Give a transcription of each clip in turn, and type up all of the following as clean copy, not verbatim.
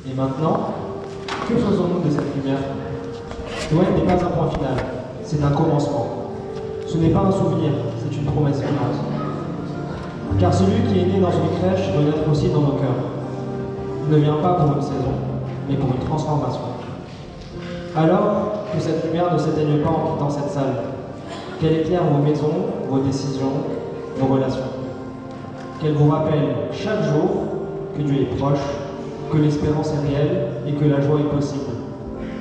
Et maintenant, que faisons-nous de cette lumière? Noël n'est pas un point final, c'est un commencement. Ce n'est pas un souvenir, c'est une promesse vivante. Car celui qui est né dans une crèche doit naître aussi dans nos cœurs. Il ne vient pas pour une saison, mais pour une transformation. Alors que cette lumière ne s'éteigne pas en quittant cette salle, qu'elle éclaire vos maisons, vos décisions, vos relations. Qu'elle vous rappelle chaque jour que Dieu est proche, que l'espérance est réelle et que la joie est possible,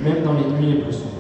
même dans les nuits les plus sombres.